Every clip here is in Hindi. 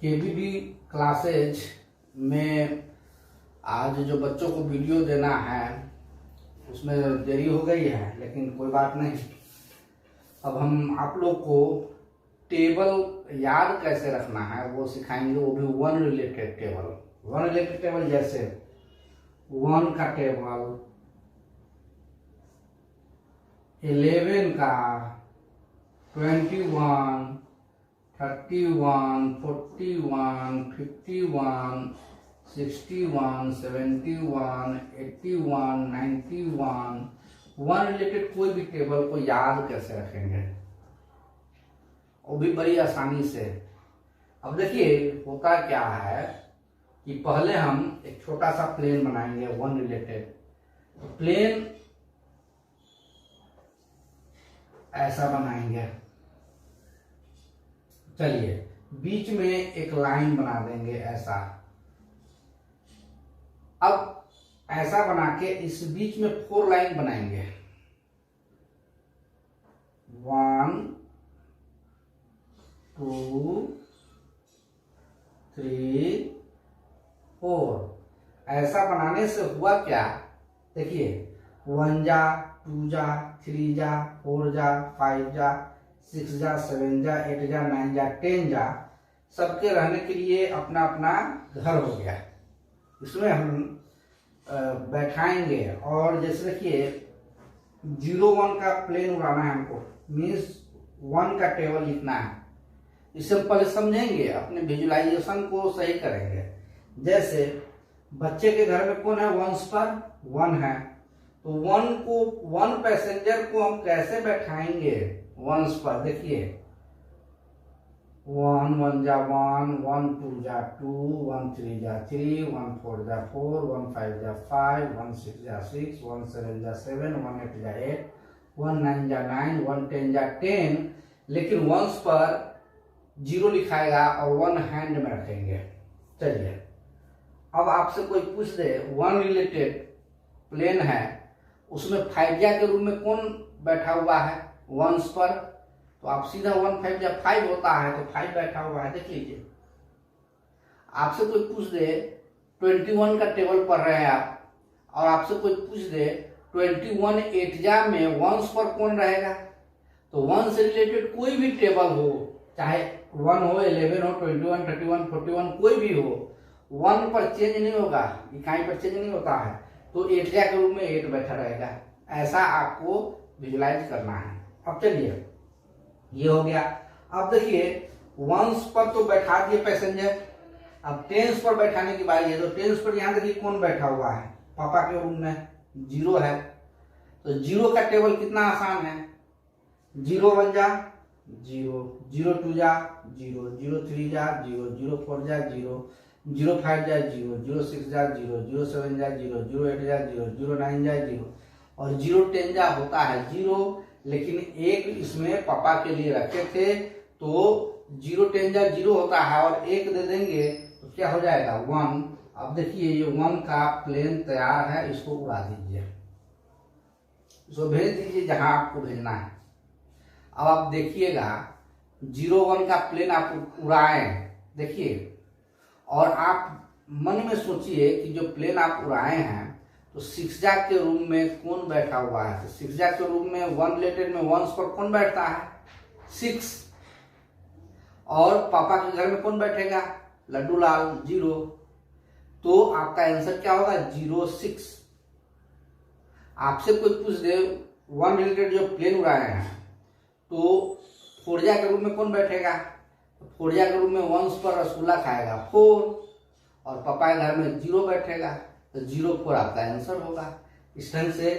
केबीडी क्लासेज में आज जो बच्चों को वीडियो देना है उसमें देरी हो गई है, लेकिन कोई बात नहीं। अब हम आप लोग को टेबल याद कैसे रखना है वो सिखाएंगे, वो भी one related table. One related table जैसे वन का टेबल, 11 का, 21, 31, 41, 51, 61, 71, 81, 91, वन रिलेटेड कोई भी टेबल को याद कैसे रखेंगे, वो भी बड़ी आसानी से। अब देखिए होता क्या है कि पहले हम एक छोटा सा प्लेन बनाएंगे वन रिलेटेड। तो प्लेन ऐसा बनाएंगे, चलिए बीच में एक लाइन बना देंगे ऐसा। अब ऐसा बना के इस बीच में 4 लाइन बनाएंगे, 1 2 3 4। ऐसा बनाने से हुआ क्या, देखिए 1 जा, 2 जा, 3 जा, 4 जा, 5 जा, 6 जा, 7 जा, 8 जा, 9 जा, 10 जा, सबके रहने के लिए अपना अपना घर हो गया। इसमें हम बैठाएंगे। और जैसे देखिए 0-1 का प्लेन उड़ाना है हमको, मीन्स 1 का टेबल लिखना है। इसे हम पहले समझेंगे, अपने विजुलाइजेशन को सही करेंगे। जैसे बच्चे के घर में कौन है, वंस पर 1 है, तो 1 पैसेंजर को हम कैसे बैठाएंगे वंस पर। देखिए 1 जा 1, 1 2 जा 2, 1 3 जा 3, 1 4 जा 4, 1 5 जा 5, 1 6 जा 6, 1 7 जा 7, 1 8 जा 8, 1 9 जा 9, 1 10 जा 10। लेकिन वंस पर 0 लिखाएगा और 1 हैंड में रखेंगे। चलिए अब आपसे कोई पूछ दे वन रिलेटेड प्लेन है, उसमें 5 जा के रूप में कौन बैठा हुआ है वंस पर, तो आप सीधा 1 5 जा 5 होता है, तो 5 बैठा हुआ है। देख लीजिए। आपसे कोई पूछ दे 21 का टेबल पढ़ रहे हैं आप, और आपसे कोई पूछ दे 21 8 जा में वंस पर कौन रहेगा, तो 1 से रिलेटेड कोई भी टेबल हो, चाहे 1 हो, 11 हो, 21, 31, 41 कोई भी हो, 1 पर चेंज नहीं होगा, इकाई पर चेंज नहीं होता है, तो 8 जा के रूप में 8 बैठा रहेगा। ऐसा आपको विजुलाइज करना है। अब चलिए ये हो गया। अब देखिए वंस पर तो बैठा दिए पैसेंजर, अब टेंस पर बैठाने की बारी है। तो टेंस पर यहाँ देखिए कौन बैठा हुआ है, पापा के रूम में 0 है, तो 0 का टेबल कितना आसान है, 0 1 जा 0, 0 2 जा 0, 0 3 जा 0, 0 4 जा 0, 0 5 जा 0, 0 6 जा 0, 0 7 जा 0, 0 8 जा 0, 0 9 जा 0, और 0 10 जा होता है 0। लेकिन एक इसमें पापा के लिए रखे थे, तो 0 10 जा 0 होता है, और 1 दे देंगे तो क्या हो जाएगा 1। अब देखिए ये 1 का प्लेन तैयार है, इसको उड़ा दीजिए, इसको भेज दीजिए जहां आपको भेजना है। अब आप देखिएगा 0-1 का प्लेन आप उड़ाएं, देखिए, और आप मन में सोचिए कि जो प्लेन आप उड़ाए हैं तो 6 जा के रूम में कौन बैठा हुआ है, तो 6 जा के रूम में 1 रिलेटेड में वंस पर कौन बैठता है 6, और पापा के घर में कौन बैठेगा लड्डू लाल 0, तो आपका आंसर क्या होगा 0 6। आपसे कोई पूछ दे 1 रिलेटेड जो प्लेन उड़ाए हैं, तो 4 जा के रूम में कौन बैठेगा, तो 4 जा के रूम में वंस पर रसगुल्ला खाएगा 4, और पापा के घर में 0 बैठेगा, तो 0 4 आपका आंसर होगा। इस ढंग से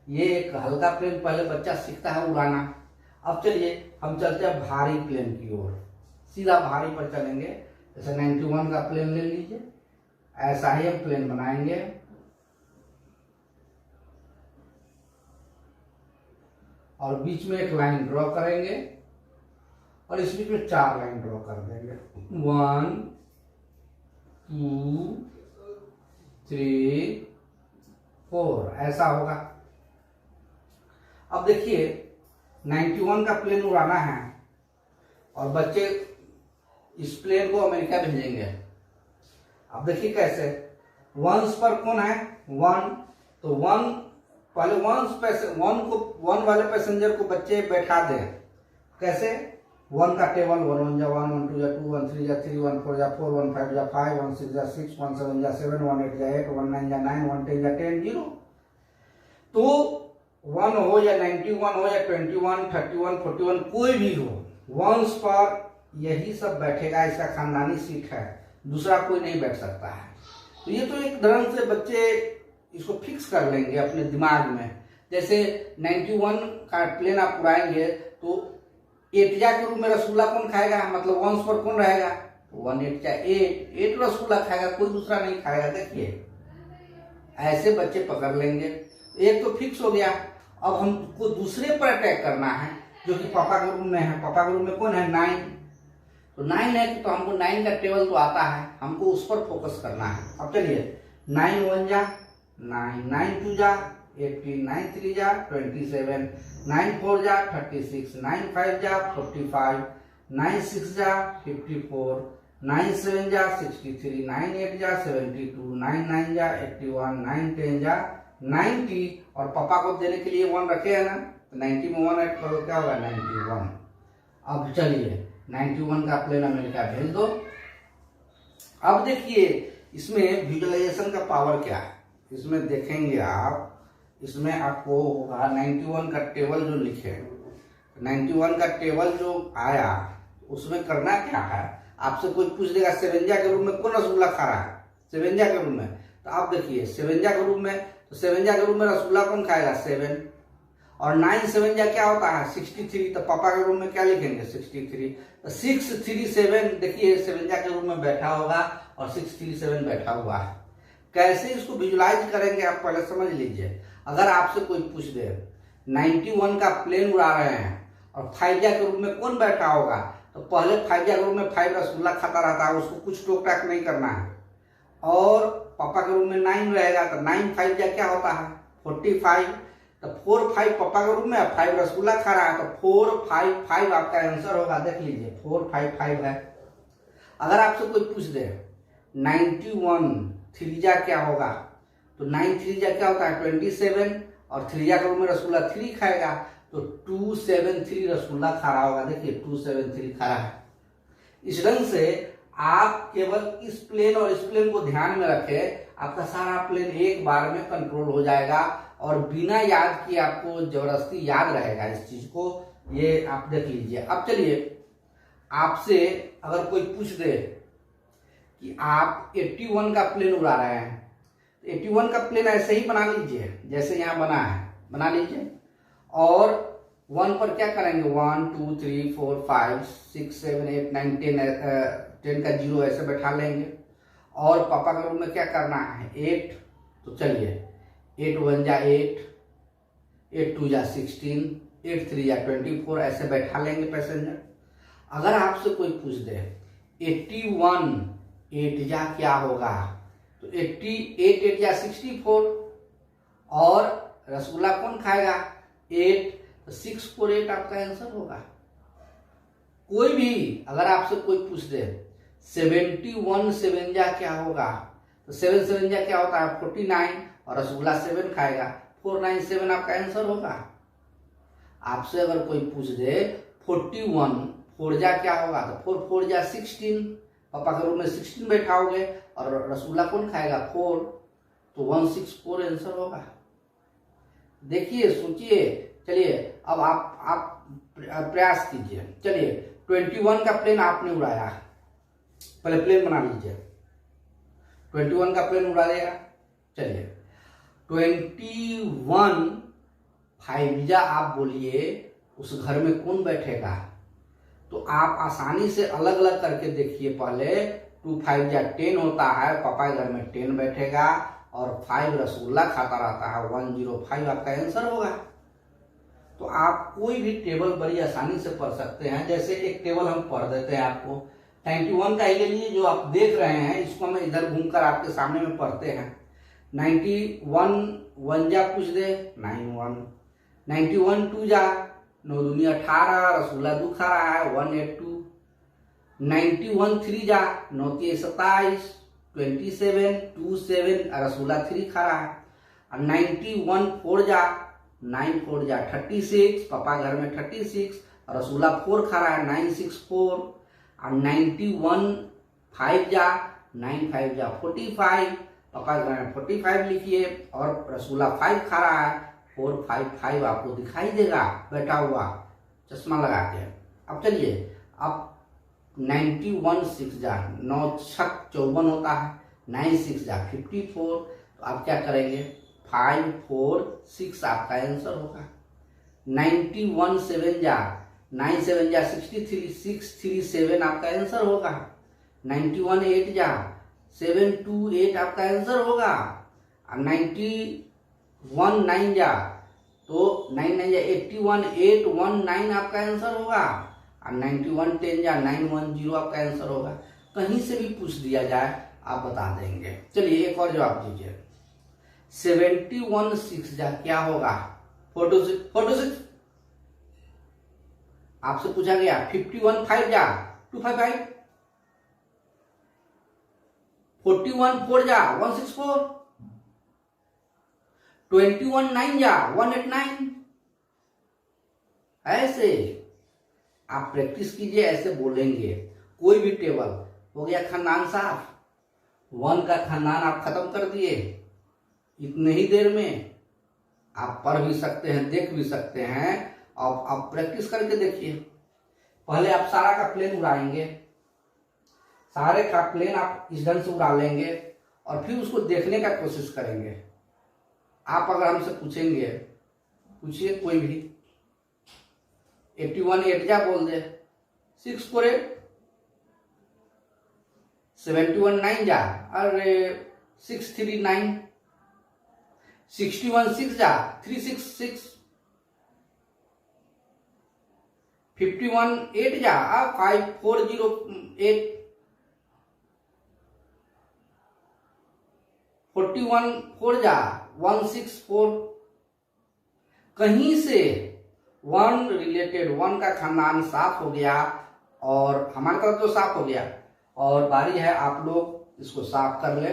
ये एक हल्का प्लेन पहले बच्चा सीखता है उड़ाना। अब चलिए हम चलते हैं भारी प्लेन की ओर, सीधा भारी पर चलेंगे। जैसे 91 का प्लेन ले लीजिए, ऐसा ही हम प्लेन बनाएंगे, और बीच में एक लाइन ड्रॉ करेंगे, और इस बीच में 4 लाइन ड्रॉ कर देंगे, 1 2 3 4, ऐसा होगा। अब देखिए 91 का प्लेन उड़ाना है, और बच्चे इस प्लेन को अमेरिका भेजेंगे। अब देखिए कैसे, वंस पर कौन है, 1, तो 1 पहले वन वाले पैसेंजर को बच्चे बैठा दें। कैसे, 1 का टेबल 1 1 जा 1 1 2 जा 2 1 3 जा 3 1 4 जा 4 1 5 जा 5 1 6 जा 6 1 7 जा 7 1 8 जा 8 1 9 जा 9 1 10 जा 10 0। तो 1 हो या 91 हो या 21 31 41 कोई भी हो, वंस पर यही सब बैठेगा, इसका खानदानी सीट है, दूसरा कोई नहीं बैठ सकता है। तो ये तो एक ढंग से बच्चे इसको फिक्स कर लेंगे अपने दिमाग में। जैसे 91 का प्लेन आप उड़ाएंगे तो 8 जा के रूप में रसगुल्ला कौन खाएगा, मतलब वंस पर कौन रहेगा, 1 8 जा 8 रसगुल्ला खाएगा, कोई दूसरा नहीं खाएगा। देखिए ऐसे बच्चे पकड़ लेंगे, एक तो फिक्स हो गया। अब हमको दूसरे पर अटैक करना है जो कि पापा के रूम में है। पापा के रूम में कौन है, 9, तो 9 है तो हमको 9 का टेबल तो आता है, हमको उस पर फोकस करना है। अब चलिए 9 1 जा 9 9 2 जा 18 9 3 जा 27 9 4 जा 36 9 5 जा 45 9 6 जा 54 9 7 जा 63 9 8 जा 72 9 9 जा 81 9 10 जा 90, और पापा को देने के लिए 1 रखे है ना, तो 90 में 1 ऐड करो क्या होगा, 91। अब चलिए 91 का प्लेन अमेरिका भेज दो। अब देखिए इसमें विजुअलाइजेशन का पावर क्या है, इसमें देखेंगे आप, इसमें आपको होगा 91 का टेबल जो लिखे, 91 का टेबल जो आया उसमें करना क्या है, आपसे कोई पूछ देगा 57 के रूप में कौन रसगुल्ला खा रहा है, 57 के रूप में, तो आप देखिए 57 के रूप में, तो 57 के रूप में रसगुल्ला कौन खाएगा, 7, और 9 7 क्या होता है 63, तो पापा के रूम में क्या लिखेंगे 63, तो 6 3 7, देखिए 57 के रूम में बैठा होगा और 6 3 7 बैठा हुआ है। कैसे इसको विजुलाइज करेंगे आप पहले समझ लीजिए। अगर आपसे कोई पूछ दे 91 का प्लेन उड़ा रहे हैं और 5 के रूम में कौन बैठा होगा, तो पहले 5 के रूम में 5 रसगुल्ला खाता रहता है, उसको कुछ टोक टाक नहीं करना है। और पापा के रूम में 9 रहेगा, तो 9 5 क्या होता है 45, तो 4 5 पापा के रूम में 5 रसगुल्ला खा रहा है, तो 4 5 5 आपका आंसर होगा। देख लीजिए 4 5 5 है। अगर आपसे कोई पूछ दे 91 3 जा क्या होगा, तो 9 3 जा क्या होता है 27, और 3 जा के रूम में रसगुल्ला 3 खाएगा, तो 2 7 3 रसगुल्ला खा रहा होगा। देखिए 2 7 3 खा रहा है। इस ढंग से आप केवल इस प्लेन और इस प्लेन को ध्यान में रखें, आपका सारा प्लेन एक बार में कंट्रोल हो जाएगा और बिना याद किए आपको जबरदस्ती याद रहेगा इस चीज को। ये आप देख लीजिए। अब चलिए आपसे अगर कोई पूछ दे कि आप 81 का प्लेन उड़ा रहे हैं, तो 81 का प्लेन ऐसे ही बना लीजिए जैसे यहाँ बना है, बना लीजिए, और 1 पर क्या करेंगे 1 2 3 4 5 6 7 8 9 10 का 0 ऐसे बैठा लेंगे। और पापा के रूम में क्या करना है 8, तो चलिए 8 1 जा 8 8 2 जा 16 8 3 जा 24 ऐसे बैठा लेंगे पैसेंजर। अगर आपसे कोई पूछ दे 81 8 जा क्या होगा, तो 88 8 जा 64, और रसगुल्ला कौन खाएगा 8, तो 6 4 8 आपका आंसर होगा। कोई भी अगर आपसे कोई पूछ दे 71 7 जा क्या होगा, तो 7 7 जा क्या होता है 49, और रसगुल्ला 7 खाएगा, 497 आपका आंसर होगा। आपसे अगर कोई पूछ दे 41 4 जा क्या होगा, तो 4 4 जा 16, पापा के रूम में 16 बैठाओगे और रसगुल्ला कौन खाएगा 4, तो 164 आंसर होगा। देखिए सोचिए। चलिए अब आप प्रयास कीजिए। चलिए 21 का प्लेन आपने उड़ाया, पहले प्लेन बना लीजिए, 21 का प्लेन उड़ा देगा। चलिए 21 5 जा आप बोलिए उस घर में कौन बैठेगा, तो आप आसानी से अलग अलग करके देखिए। पहले 2 5 जा 10 होता है, पापा के घर में 10 बैठेगा, और 5 रसगुल्ला खाता रहता है, 105 आपका आंसर होगा। तो आप कोई भी टेबल बड़ी आसानी से पढ़ सकते हैं। जैसे एक टेबल हम पढ़ देते हैं आपको, 91 का ही लिए जो आप देख रहे हैं, इसको हम इधर घूमकर आपके सामने में पढ़ते हैं। 91 1 जा पूछ दे 91, 91 2 जा 9 दूनी 18, रसगुल्ला 2 खा रहा है 182, 91 3 जा 9 के 27, 27 2 7 रसूला 3 खड़ा है। और 91 4 जा 9 4 जा 36, पापा घर में 36 और रसूला 4 खड़ा है 9 6 4। और 91 5 जा 9 5 जा 45, पापा घर में 45 लिखिए और रसूला 5 खड़ा है 4 5 5 आपको दिखाई देगा बैठा हुआ चश्मा लगा के। अब चलिए, अब 91 6 जा 9 6 54 होता है, 9 6 जा 54। तो आप क्या करेंगे 5 4 6 आपका आंसर होगा। 91 7 जा 9 7 जा 63, 6 3 7 आपका आंसर होगा। 91 8 जा 7 2 8 आपका आंसर होगा। और 91 9 जा तो 9 9 जा 81 8 1 9 आपका आंसर होगा। और 91 10 जा 9 1 0 आपका आंसर होगा। कहीं से भी पूछ दिया जाए आप बता देंगे। चलिए एक और जवाब दीजिए। 71 6 जा क्या होगा 46 आपसे पूछा गया। 51 5 जा 255, 41 4 जा 164, 21 9 जा 189। ऐसे आप प्रैक्टिस कीजिए, ऐसे बोलेंगे। कोई भी टेबल हो गया खानदान साफ, 1 का खानदान आप खत्म कर दिए इतने ही देर में। आप पढ़ भी सकते हैं, देख भी सकते हैं। अब आप प्रैक्टिस करके देखिए। पहले आप सारा का प्लेन उड़ाएंगे, सारे का प्लेन आप इस ढंग से उड़ा लेंगे और फिर उसको देखने का कोशिश करेंगे। आप अगर हमसे पूछेंगे, पूछिए कोई भी, 81 8 जा बोल दे 6 4 8, 71 9 जा अरे 6 3 9, 61 6 जा 3 6 6, 51 8 जा 5 4 0 8, 41 4 जा 1 6 4। कहीं से 1 रिलेटेड 1 का खानदान साफ हो गया और हमारी तरफ तो साफ हो गया। और बारी है आप लोग इसको साफ कर ले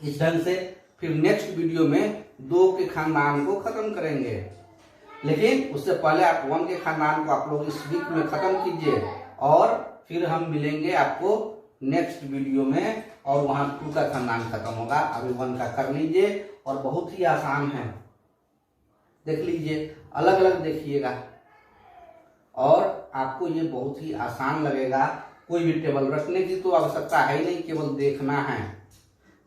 इस ढंग से। फिर नेक्स्ट वीडियो में 2 के खानदान को खत्म करेंगे, लेकिन उससे पहले आप 1 के खानदान को आप लोग इस वीक में खत्म कीजिए और फिर हम मिलेंगे आपको नेक्स्ट वीडियो में और वहां 2 का खानदान खत्म होगा। अभी 1 का कर लीजिए और बहुत ही आसान है, देख लीजिए, अलग अलग देखिएगा और आपको ये बहुत ही आसान लगेगा। कोई भी टेबल रखने की तो आवश्यकता है ही नहीं, केवल देखना है।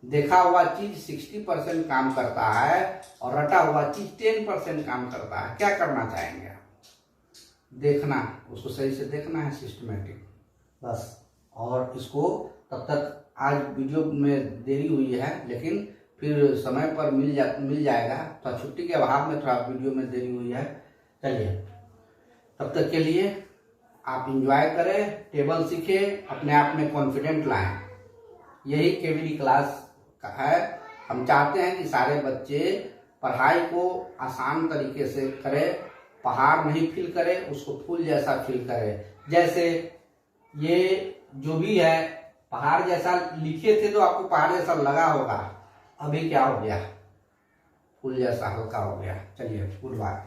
देखा हुआ चीज 60% काम करता है और रटा हुआ चीज 10% काम करता है। क्या करना चाहेंगे आप? देखना, उसको सही से देखना है, सिस्टमेटिक बस। और इसको तब तक आज वीडियो में देरी हुई है, लेकिन फिर समय पर मिल जाएगा। तो छुट्टी के अभाव में थोड़ा वीडियो में देरी हुई है। चलिए, तब तक के लिए आप एंजॉय करें, टेबल सीखें, अपने आप में कॉन्फिडेंट लाएं। यही केवीडी क्लास का है। हम चाहते हैं कि सारे बच्चे पढ़ाई को आसान तरीके से करें, पहाड़ नहीं फील करें, उसको फूल जैसा फील करें। जैसे ये जो भी है पहाड़ जैसा लिखे थे तो आपको पहाड़ जैसा लगा होगा, अभी क्या हो गया, फूल जैसा हल्का हो गया। चलिए, गुड बाय।